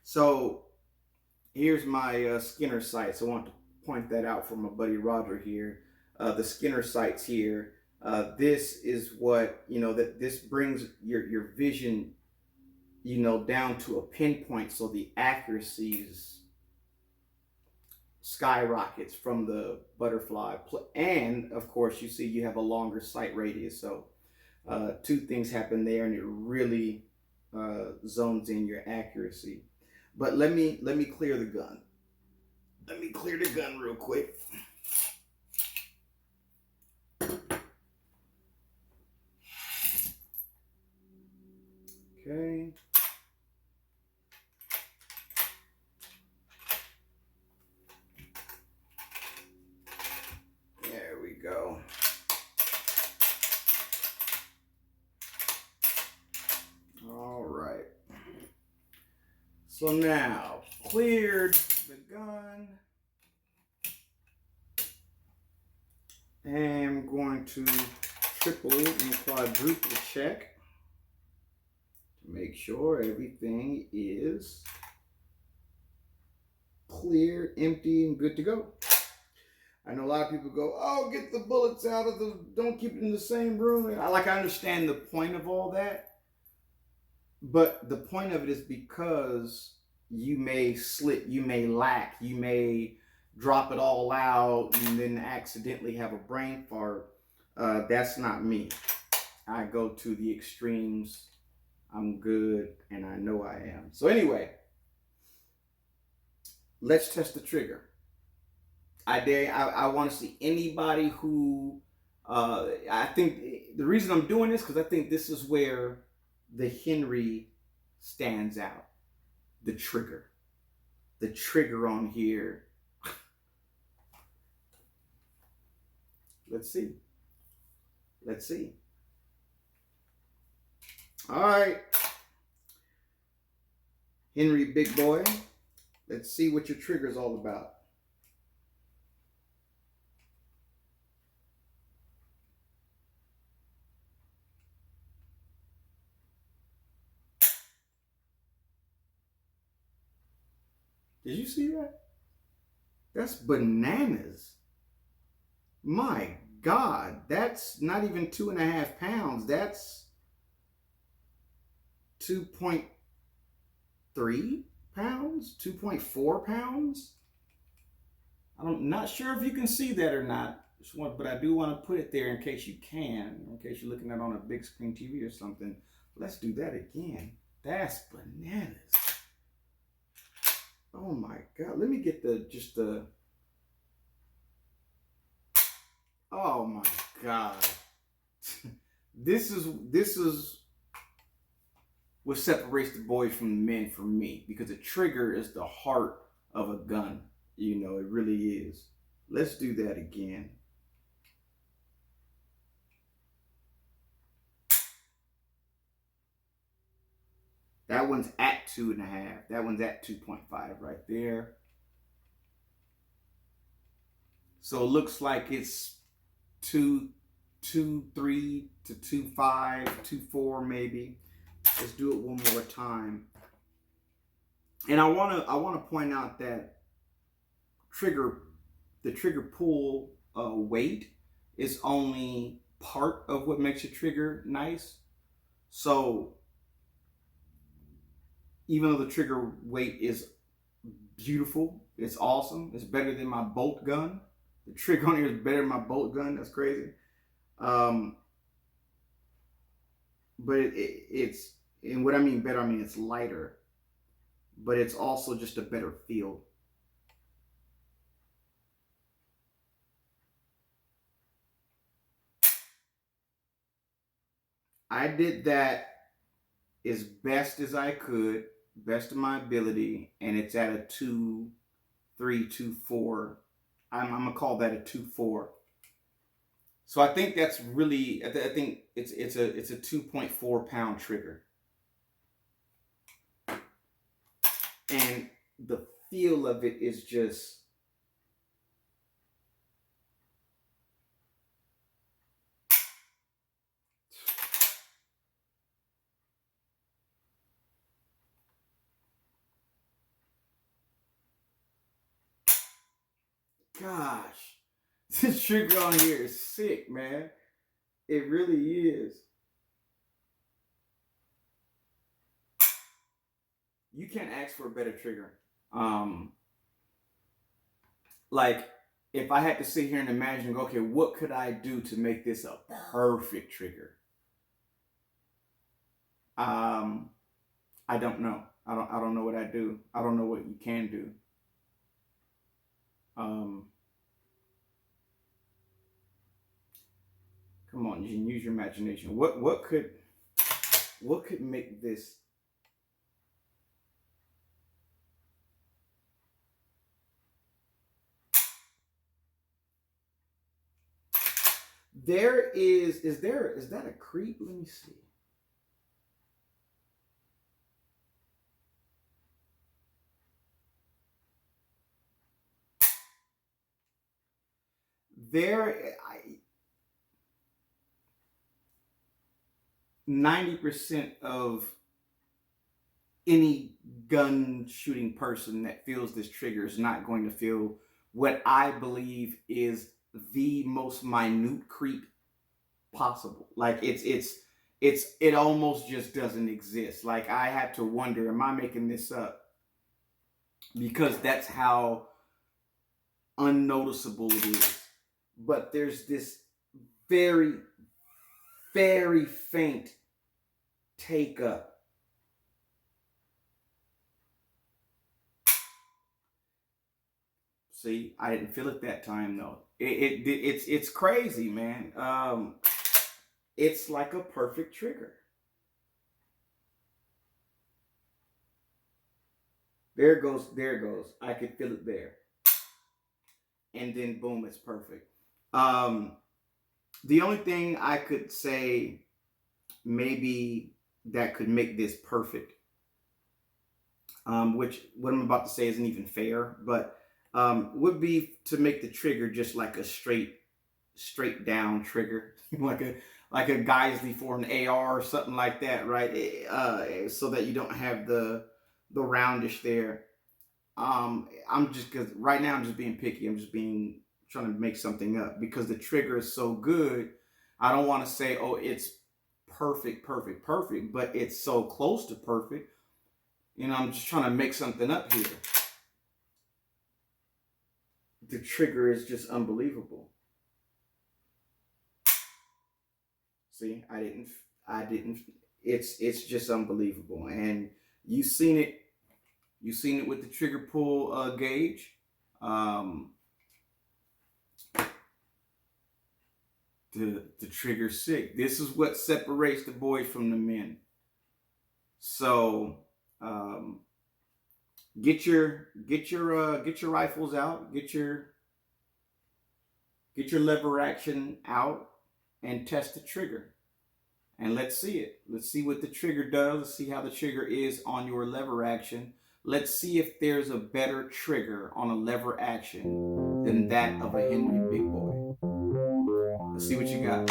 So here's my Skinner sights. I want to point that out for my buddy Roger here. The Skinner sights here. This is what that this brings your vision down to a pinpoint, so the accuracies skyrockets from the butterfly. And of course, you see you have a longer sight radius. So two things happen there, and it really zones in your accuracy. But let me clear the gun. Let me clear the gun real quick. Okay. There we go. All right. So now, cleared the gun. And I'm going to triple and quadruple check to make sure everything is clear, empty, and good to go. I know a lot of people go, oh, get the bullets out of don't keep it in the same room. And I understand the point of all that. But the point of it is because you may slip, you may lack, you may drop it all out and then accidentally have a brain fart. That's not me. I go to the extremes. I'm good, and I know I am. So anyway, let's test the trigger. I want to see anybody who, I think the reason I'm doing this, because I think this is where the Henry stands out. The trigger on here. Let's see. All right, Henry, big boy. Let's see what your trigger is all about. Did you see that? That's bananas. My God, that's not even 2.5 pounds. That's 2.3 pounds, 2.4 pounds. I'm not sure if you can see that or not, but I do want to put it there in case you can, in case you're looking at it on a big screen TV or something. Let's do that again. That's bananas. Oh my God. Let me get oh my God. This is what separates the boys from the men for me, because a trigger is the heart of a gun. It really is. Let's do that again. That one's at 2.5. That one's at 2.5 right there. So it looks like it's 2.3 to 2.5, 2.4 maybe. Let's do it one more time. And I wanna point out that the trigger pull weight is only part of what makes a trigger nice. So even though the trigger weight is beautiful, it's awesome, it's better than my bolt gun. The trigger on here is better than my bolt gun. That's crazy. But it's, and what I mean better, I mean it's lighter, but it's also just a better feel. I did that as best as I could, best of my ability, and it's at a 2.3, 2.4. I'm gonna call that a 2.4. So I think that's really, I think it's a 2.4 pound trigger, and the feel of it is just, gosh, this trigger on here is sick, man. It really is. You can't ask for a better trigger. Like, if I had to sit here and imagine, okay, what could I do to make this a perfect trigger? I don't know. I don't know what I do. I don't know what you can do. Come on, you can use your imagination. What could make this? There is that a creep? Let me see. There, 90% of any gun shooting person that feels this trigger is not going to feel what I believe is the most minute creep possible. Like it almost just doesn't exist. Like I had to wonder, am I making this up? Because that's how unnoticeable it is. But there's this very, very faint take up. See, I didn't feel it that time though. It's crazy, man. It's like a perfect trigger. There it goes. There it goes. I could feel it there. And then boom, it's perfect. The only thing I could say maybe that could make this perfect, which what I'm about to say isn't even fair, but would be to make the trigger just like a straight down trigger, like a Geisley for an AR or something like that, right? So that you don't have the roundish there. I'm just, because right now I'm just being picky. I'm just trying to make something up because the trigger is so good. I don't want to say, oh, it's perfect, but it's so close to perfect. You know, I'm just trying to make something up here. The trigger is just unbelievable. See, I didn't. It's just unbelievable, and you've seen it. You've seen it with the trigger pull gauge. The trigger sick. This is what separates the boys from the men. So get your rifles out. Get your lever action out and test the trigger. And let's see it. Let's see what the trigger does. Let's see how the trigger is on your lever action. Let's see if there's a better trigger on a lever action than that of a Henry Big Boy. Let's see what you got.